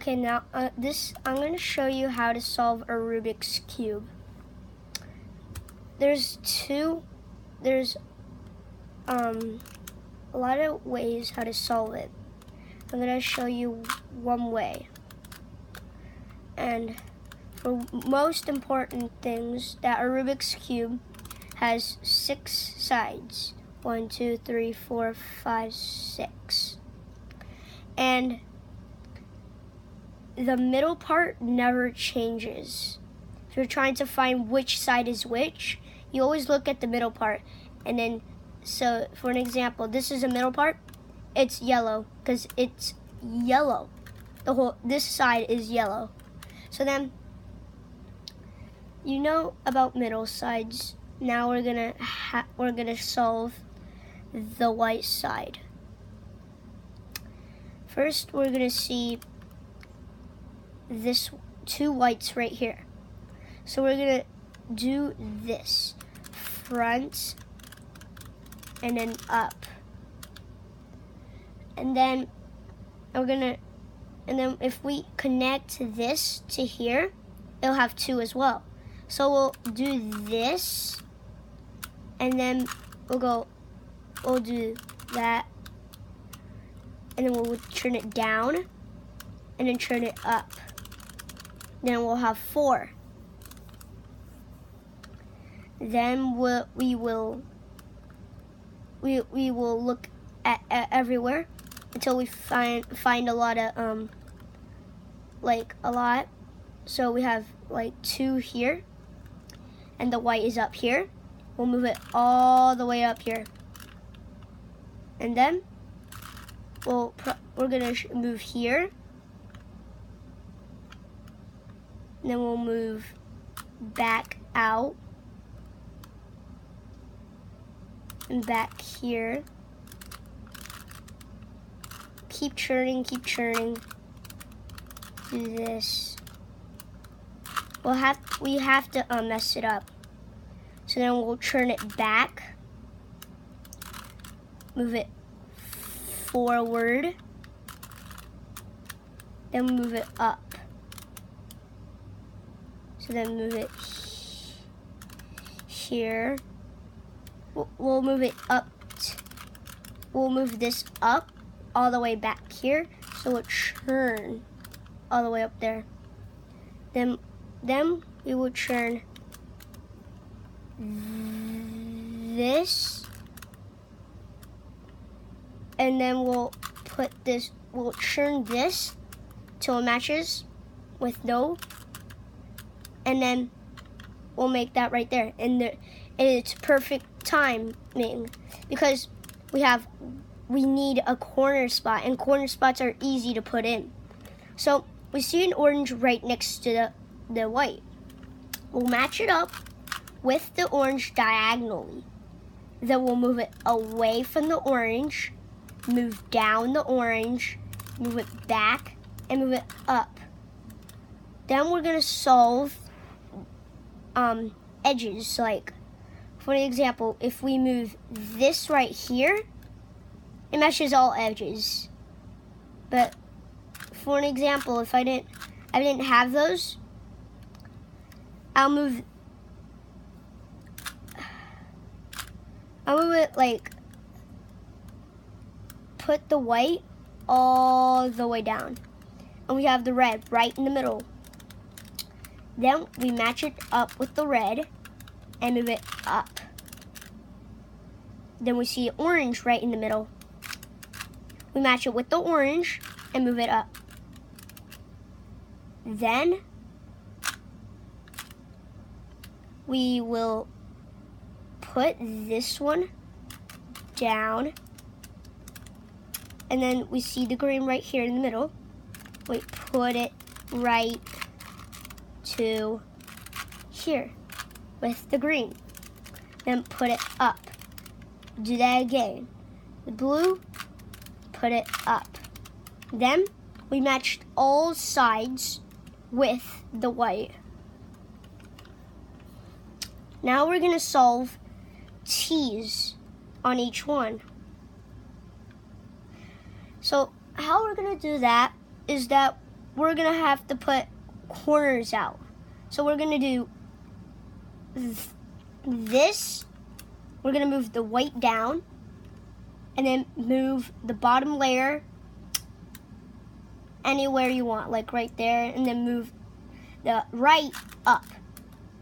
Okay, now I'm going to show you how to solve a Rubik's Cube. There's a lot of ways how to solve it. I'm going to show you one way. And for most important things, that a Rubik's Cube has 6 sides. 1, 2, 3, 4, 5, 6. And the middle part never changes. If you're trying to find which side is which, you always look at the middle part. And then, so for an example, this is the middle part. It's yellow because it's yellow. This side is yellow. So then, you know about middle sides. Now we're gonna solve the white side. First, we're gonna see this 2 whites right here. So we're gonna do this front and then up, and then if we connect this to here, it'll have 2 as well. So we'll do this, and then we'll do that, and then we'll turn it down and then turn it up. Then we'll have 4. Then we will look at everywhere until we find a lot of a lot. So we have like 2 here, and the white is up here. We'll move it all the way up here, and then we're gonna move here. And then we'll move back out and back here. Keep churning, keep churning. Do this. We have to mess it up. So then we'll churn it back. Move it forward. Then move it up. So then move it here. We'll move it up. We'll move this up all the way back here, so it'll churn all the way up there. Then we will churn this, and then we'll churn this till it matches with no. And then we'll make that right there. And it's perfect timing because we need a corner spot, and corner spots are easy to put in. So we see an orange right next to the white. We'll match it up with the orange diagonally. Then we'll move it away from the orange, move down the orange, move it back, and move it up. Then we're gonna solve edges. Like, for example, if we move this right here, it matches all edges. But for an example, if I didn't have those, I'll move it like, put the white all the way down, and we have the red right in the middle. Then we match it up with the red and move it up. Then we see orange right in the middle. We match it with the orange and move it up. Then we will put this one down, and then we see the green right here in the middle. We put it right to here with the green. Then put it up. Do that again. The blue, put it up. Then we matched all sides with the white. Now we're gonna solve T's on each one. So how we're gonna do that is that we're gonna have to put corners out. So we're gonna do this. We're gonna move the white down, and then move the bottom layer anywhere you want, like right there, and then move the right up.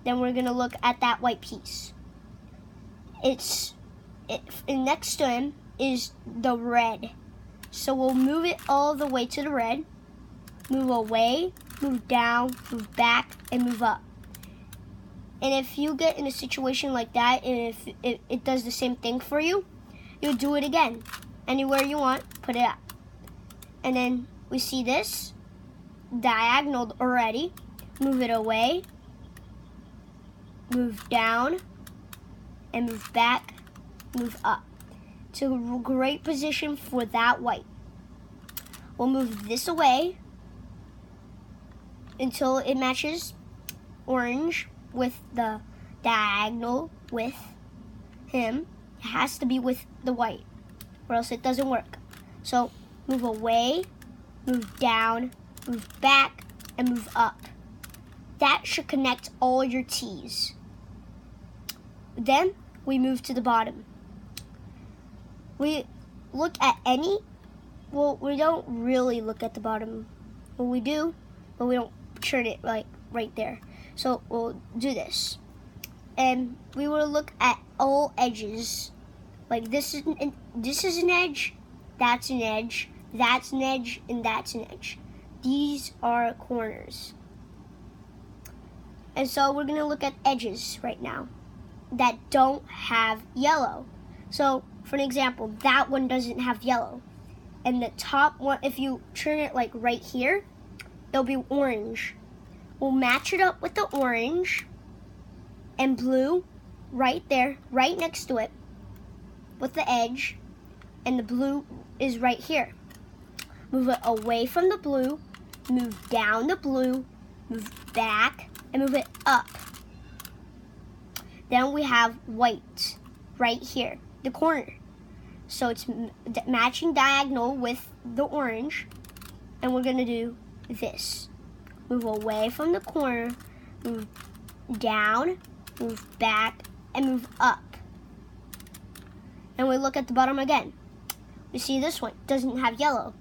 Then we're gonna look at that white piece. And next to him is the red. So we'll move it all the way to the red, move away, move down, move back, and move up. And if you get in a situation like that, and if it does the same thing for you, you'll do it again. Anywhere you want, put it up. And then we see this diagonal already. Move it away, move down, and move back, move up. It's a great position for that white. We'll move this away until it matches orange with the diagonal with him. It has to be with the white, or else it doesn't work. So move away, move down, move back, and move up. That should connect all your T's. Then we move to the bottom. We look at any, well, we don't really look at the bottom. Well, we do, but we don't turn it like right there. So we'll do this. And we will look at all edges. Like this is an edge, that's an edge, that's an edge, and that's an edge. These are corners. And so we're gonna look at edges right now that don't have yellow. So for an example, that one doesn't have yellow. And the top one, if you turn it like right here, there'll be orange. We'll match it up with the orange and blue right there, right next to it with the edge, and the blue is right here. Move it away from the blue, move down the blue, move back, and move it up. Then we have white right here, the corner. So it's matching diagonal with the orange, and we're gonna do this. Move away from the corner, move down, move back, and move up. And we look at the bottom again. We see this one doesn't have yellow.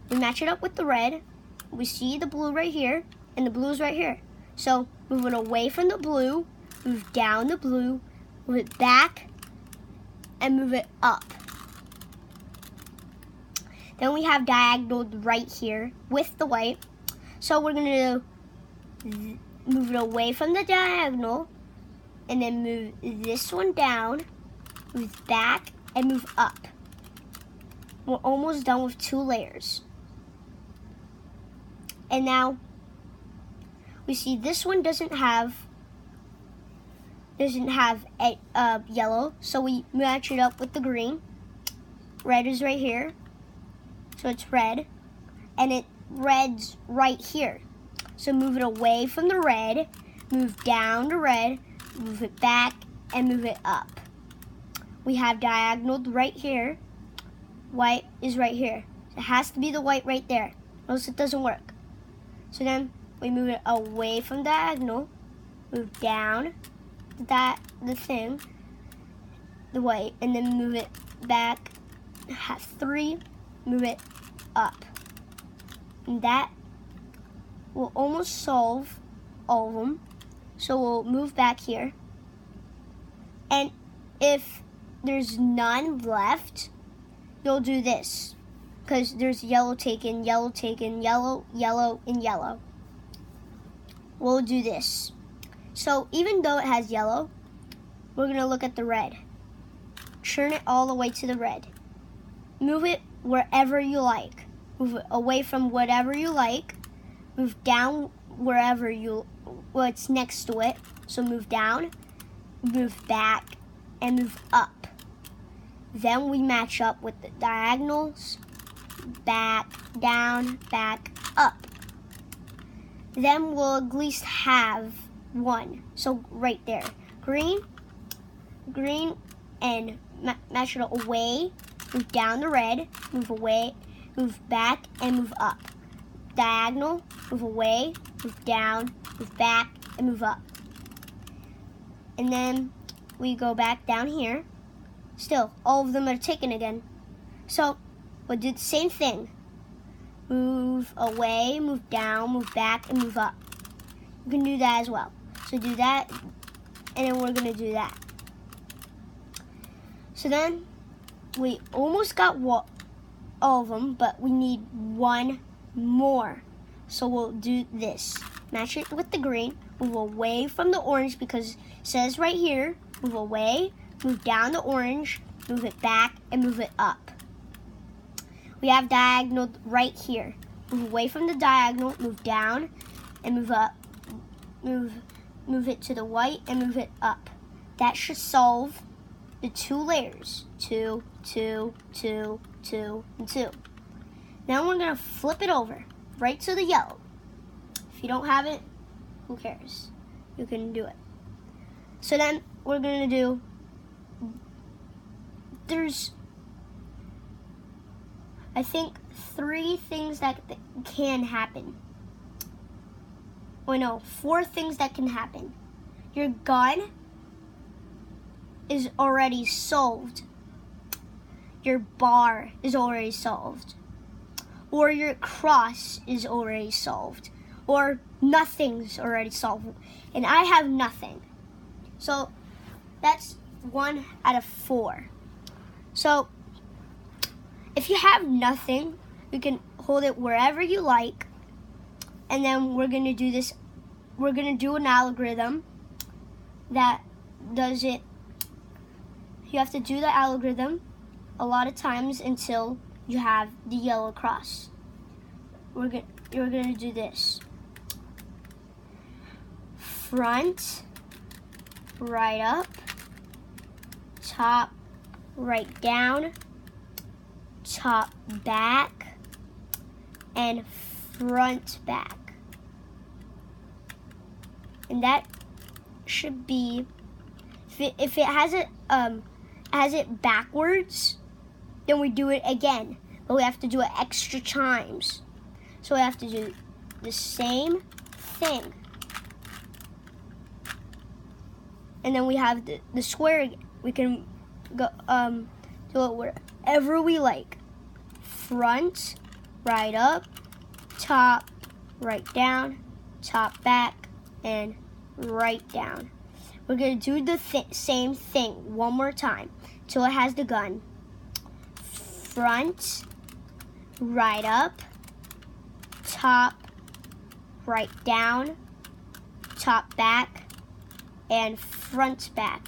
We match it up with the red. We see the blue right here, and the blue is right here. So move it away from the blue, move down the blue, move it back, and move it up. Then we have diagonal right here with the white. So we're going to move it away from the diagonal, and then move this one down, move back, and move up. We're almost done with 2 layers. And now we see this one doesn't have yellow, so we match it up with the green. Red is right here, so it's red, and red's right here. So move it away from the red, move down to red, move it back, and move it up. We have diagonal right here. White is right here. It has to be the white right there, or else it doesn't work. So then we move it away from diagonal, move down the thing, the white, and then move it back. Have 3, move it up. And that will almost solve all of them. So we'll move back here. And if there's none left, you'll do this. Because there's yellow taken, yellow, yellow, and yellow. We'll do this. So even though it has yellow, we're going to look at the red. Turn it all the way to the red. Move it wherever you like. Move it away from whatever you like. Move down wherever what's next to it. So move down, move back, and move up. Then we match up with the diagonals. Back, down, back, up. Then we'll at least have 1. So right there. Green, and match it away. Move down the red, move away, move back, and move up. diagonal, move away, move down, move back, and move up. And then we go back down here. Still, all of them are taken again. So we'll do the same thing. Move away, move down, move back, and move up. You can do that as well. So do that, and then we're gonna do that. So then we almost got all of them, but we need one more. So we'll do this. Match it with the green, move away from the orange because it says right here, move away, move down the orange, move it back, and move it up. We have diagonal right here. Move away from the diagonal, move down, and move up. Move it to the white and move it up. That should solve the 2 layers. 2, 2, 2, 2, and 2. Now we're gonna flip it over right to the yellow. If you don't have it, who cares? You can do it. So then we're gonna do, there's, I think 3 things that can happen. Oh no, 4 things that can happen. Your gun is already solved. Your bar is already solved. Or your cross is already solved. Or nothing's already solved. And I have nothing. So that's 1 out of 4. So if you have nothing, you can hold it wherever you like. And then we're going to do this. We're going to do an algorithm that does it. You have to do the algorithm a lot of times until you have the yellow cross. You're going to do this. Front, right up, top, right down, top, back, and front, back. And that should be, if it has it backwards, then we do it again. But we have to do it extra times. So we have to do the same thing. And then we have the square again. We can go do it wherever we like. Front, right up, top, right down, top, back, and right down. We're going to do the same thing one more time till it has the gun. Front, right up, top, right down, top, back, and front, back.